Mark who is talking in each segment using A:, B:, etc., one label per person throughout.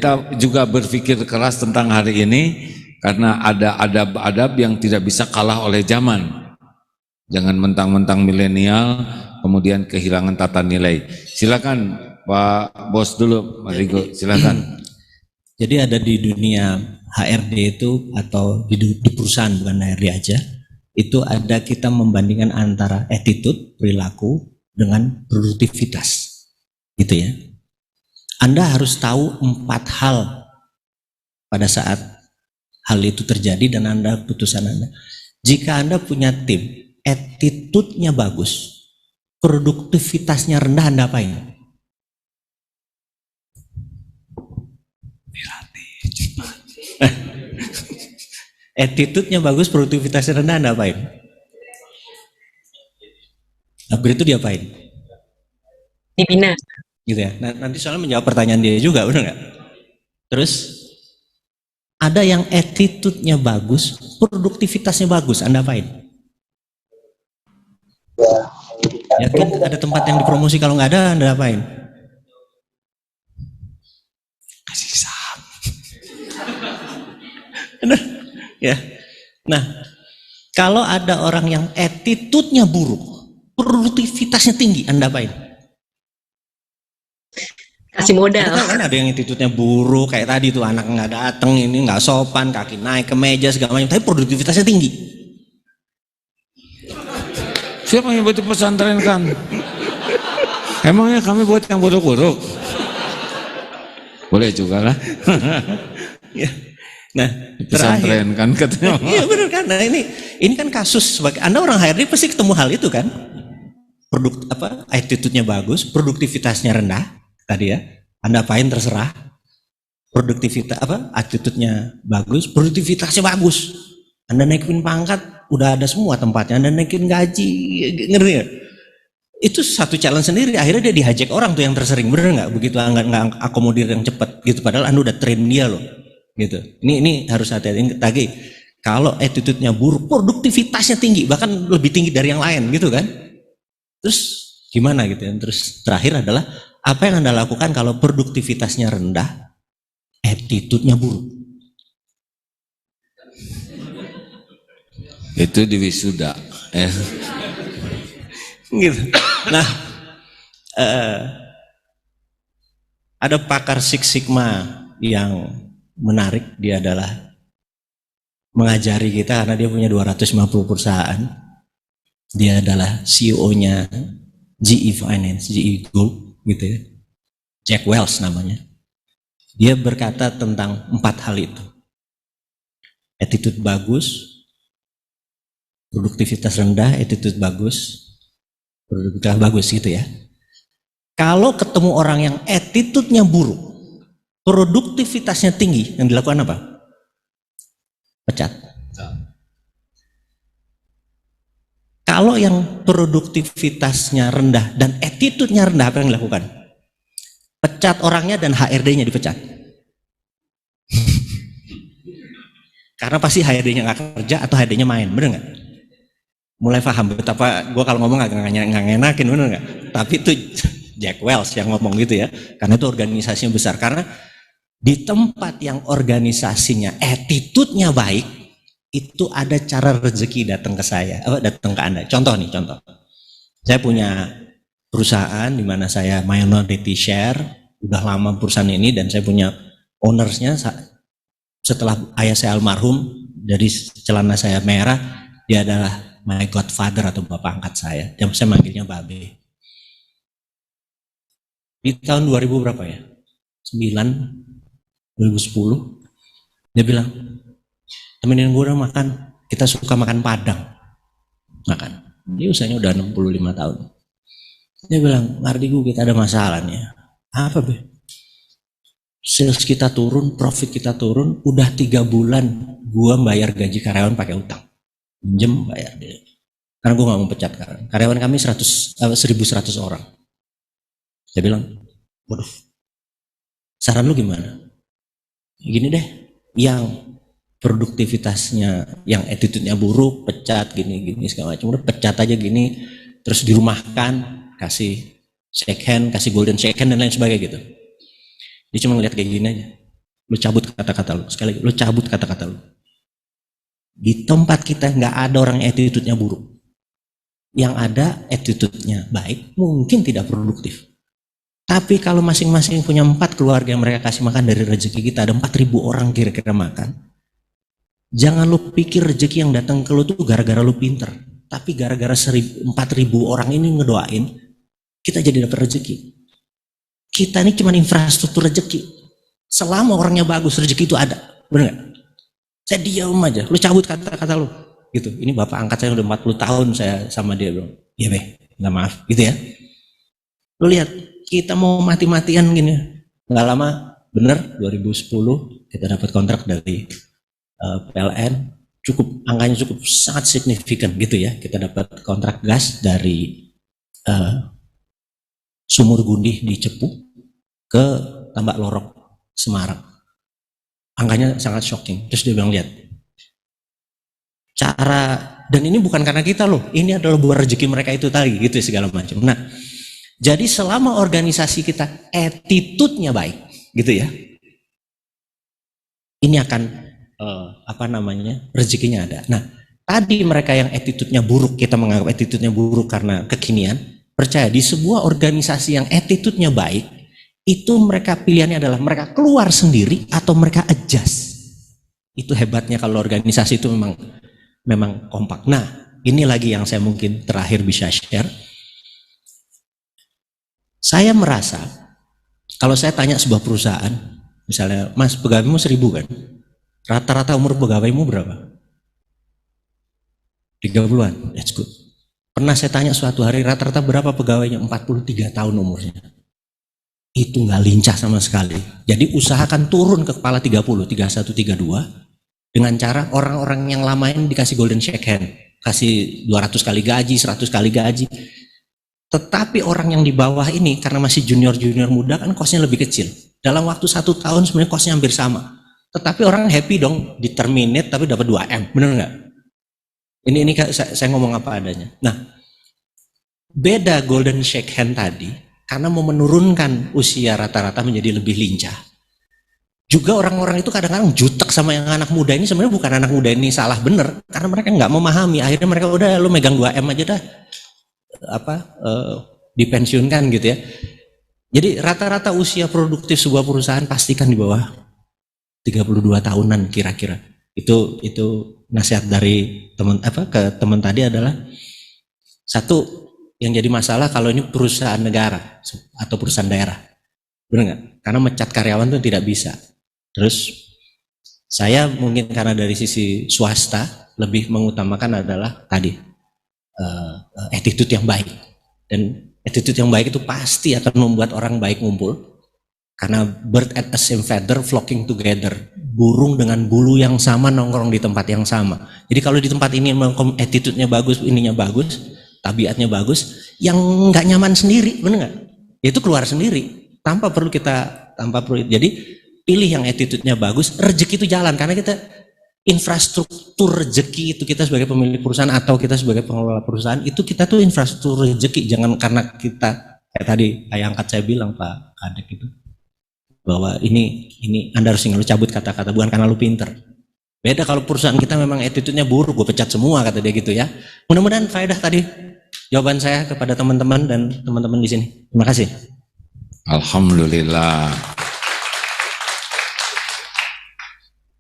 A: kita juga berpikir keras tentang hari ini karena ada adab-adab yang tidak bisa kalah oleh zaman. Jangan mentang-mentang milenial kemudian kehilangan tata nilai. Silakan Pak Bos dulu, Mas Rigo, silakan.
B: Jadi ada di dunia HRD itu atau di perusahaan, bukan HRD aja, itu ada kita membandingkan antara attitude, perilaku dengan produktivitas, gitu ya. Anda harus tahu 4 hal pada saat hal itu terjadi dan Anda putusan Anda. Jika Anda punya tim, attitude-nya bagus, produktivitasnya rendah, Anda apain? Attitude-nya bagus, produktivitasnya rendah, Anda apain? Upgrade itu diapain?
C: Dibina.
B: Gitu ya. Nah, nanti soalnya menjawab pertanyaan dia juga, benar nggak? Terus ada yang attitude-nya bagus, produktivitasnya bagus, Anda apain? Yakin ada tempat yang dipromosi, kalau nggak ada, Anda apain? Kasih saham. Benar? Ya. Nah, kalau ada orang yang attitude-nya buruk, produktivitasnya tinggi, Anda apain?
C: Kasih modal.
B: Kan ada yang attitude-nya buruk, kayak tadi tuh anak nggak datang, ini nggak sopan, kaki naik ke meja segala macam, tapi produktivitasnya tinggi.
A: Siapa yang buat pesantren kan? Emangnya kami buat yang buruk-buruk? Boleh juga lah.
B: Ya. Nah,
A: pesantren kan katanya.
B: Iya benar kan. Nah, ini kan kasus sebagai Anda orang HRD pasti ketemu hal itu kan. Attitude-nya bagus, produktivitasnya rendah tadi ya. Anda apain terserah. Produktivitas attitude-nya bagus, produktivitasnya bagus. Anda naikin pangkat, udah ada semua tempatnya. Anda naikin gaji, ngeri ya? Itu satu challenge sendiri. Akhirnya dia dihajak orang tuh yang tersering, bener nggak? Begitu nggak akomodir yang cepat gitu. Padahal Anda udah train dia loh, gitu. Ini harus hati-hati. Tadi kalau attitude-nya buruk, produktivitasnya tinggi, bahkan lebih tinggi dari yang lain, gitu kan? Terus gimana gitu? Terus terakhir adalah apa yang Anda lakukan kalau produktivitasnya rendah, attitude-nya buruk?
A: Itu di wisuda.
B: Gitu. Nah, ada pakar Six Sigma yang menarik. Dia adalah mengajari kita karena dia punya 250 perusahaan. Dia adalah CEO-nya GE Finance, GE Group, gitu ya. Jack Welch namanya. Dia berkata tentang 4 hal itu. Attitude bagus, produktivitas rendah, attitude bagus, produktivitas bagus gitu ya. Kalau ketemu orang yang attitude-nya buruk, produktivitasnya tinggi, yang dilakukan apa? Pecat. Kalau yang produktivitasnya rendah dan attitude-nya rendah, apa yang dilakukan? Pecat orangnya dan HRD-nya dipecat. Karena pasti HRD-nya nggak kerja atau HRD-nya main, bener nggak? Mulai paham betapa gue kalau ngomong nggak ngenakin, bener nggak? Tapi itu Jack Welch yang ngomong gitu ya, karena itu organisasinya besar. Karena di tempat yang organisasinya attitude-nya baik, itu ada cara rezeki datang ke saya, datang ke Anda. Contoh, saya punya perusahaan di mana saya minority share, udah lama perusahaan ini dan saya punya ownersnya. Setelah ayah saya almarhum, dari celana saya merah, dia adalah my godfather atau bapak angkat saya. Yang saya manggilnya Babe. Di tahun 2000 berapa ya? 2010. Dia bilang, temenin gue udah makan. Kita suka makan Padang. Makan. Dia usianya udah 65 tahun. Dia bilang, Mardigu kita ada masalah nih. Apa Be? Sales kita turun, profit kita turun, udah 3 bulan gua bayar gaji karyawan pakai utang. Pinjem bayar dia. Karena gua gak mau pecat karyawan. Karyawan kami 1.100 orang. Saya bilang, waduh, saran lu gimana? Gini deh, yang produktivitasnya, yang attitude-nya buruk, pecat gini segala macam. Udah pecat aja gini, terus dirumahkan, kasih shake hand, kasih golden shake hand dan lain sebagainya gitu. Dia cuma ngeliat kayak gini aja. Lu cabut kata-kata lu. Sekali lagi, lu cabut kata-kata lu. Di tempat kita nggak ada orang attitude-nya buruk. Yang ada attitude-nya baik, mungkin tidak produktif. Tapi kalau masing-masing punya 4 keluarga yang mereka kasih makan dari rezeki kita, ada 4.000 orang kira-kira makan. Jangan lu pikir rezeki yang datang ke lu tuh gara-gara lu pinter. Tapi gara-gara 4.000 orang ini ngedoain, kita jadi dapat rezeki. Kita ini cuma infrastruktur rezeki. Selama orangnya bagus, rezeki itu ada. Bener gak? Saya diam aja, lu cabut kata-kata lu. Gitu. Ini bapak angkat saya udah 40 tahun saya sama dia bilang, iya be, nggak maaf, gitu ya. Lu lihat, kita mau mati-matian gini. Nggak lama, bener, 2010 kita dapat kontrak dari PLN. Angkanya cukup sangat signifikan gitu ya. Kita dapat kontrak gas dari Sumur Gundih di Cepu ke Tambak Lorok Semarang. Angkanya sangat shocking. Terus dia bilang, lihat, dan ini bukan karena kita loh, ini adalah buat rezeki mereka itu tadi, gitu segala macam. Nah, jadi selama organisasi kita attitude-nya baik, gitu ya, ini akan rezekinya ada. Nah, tadi mereka yang attitude-nya buruk, kita menganggap attitude-nya buruk karena kekinian. Percaya, di sebuah organisasi yang attitude-nya baik, itu mereka pilihannya adalah mereka keluar sendiri atau mereka adjust. Itu hebatnya kalau organisasi itu memang kompak. Nah, ini lagi yang saya mungkin terakhir bisa share. Saya merasa kalau saya tanya sebuah perusahaan, misalnya, Mas, pegawaimu 1.000 kan? Rata-rata umur pegawaimu berapa? 30-an. That's good. Pernah saya tanya suatu hari, rata-rata berapa pegawainya? 43 tahun umurnya. Itu nggak lincah sama sekali. Jadi usahakan turun ke kepala 30, 31, 32 dengan cara orang-orang yang lama ini dikasih golden shake hand, kasih 200 kali gaji, 100 kali gaji. Tetapi orang yang di bawah ini karena masih junior-junior muda kan kosnya lebih kecil. Dalam waktu 1 tahun sebenarnya kosnya hampir sama. Tetapi orang happy dong, di terminate tapi dapat 2M, bener nggak? Ini saya ngomong apa adanya. Nah, beda golden shake hand tadi. Karena mau menurunkan usia rata-rata menjadi lebih lincah. Juga orang-orang itu kadang-kadang jutek sama yang anak muda ini, sebenarnya bukan anak muda ini salah bener, karena mereka nggak memahami. Akhirnya mereka udah, lu megang 2M aja dah, dipensiunkan gitu ya. Jadi rata-rata usia produktif sebuah perusahaan pastikan di bawah 32 tahunan kira-kira. Itu nasihat dari ke teman tadi adalah, satu, yang jadi masalah kalau ini perusahaan negara atau perusahaan daerah, benar nggak? Karena mecat karyawan itu tidak bisa. Terus saya mungkin karena dari sisi swasta lebih mengutamakan adalah tadi attitude yang baik. Dan attitude yang baik itu pasti akan membuat orang baik ngumpul. Karena bird at the same feather flocking together. Burung dengan bulu yang sama nongkrong di tempat yang sama. Jadi kalau di tempat ini attitude-nya bagus, ininya bagus, tabiatnya bagus, yang nggak nyaman sendiri, bener nggak? Itu keluar sendiri, tanpa perlu. Jadi pilih yang attitude-nya bagus, rezeki itu jalan, karena kita infrastruktur rezeki itu, kita sebagai pemilik perusahaan atau kita sebagai pengelola perusahaan itu, kita tuh infrastruktur rezeki. Jangan karena kita kayak tadi ayah angkat saya bilang, Pak Kadek itu, bahwa ini Anda harus lu cabut kata-kata, bukan karena lu pinter. Beda kalau perusahaan kita memang attitude-nya buruk, gue pecat semua, kata dia gitu ya. Mudah-mudahan faedah tadi jawaban saya kepada teman-teman dan teman-teman di sini. Terima kasih.
A: Alhamdulillah.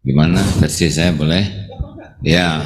A: Gimana versi saya boleh? Ya.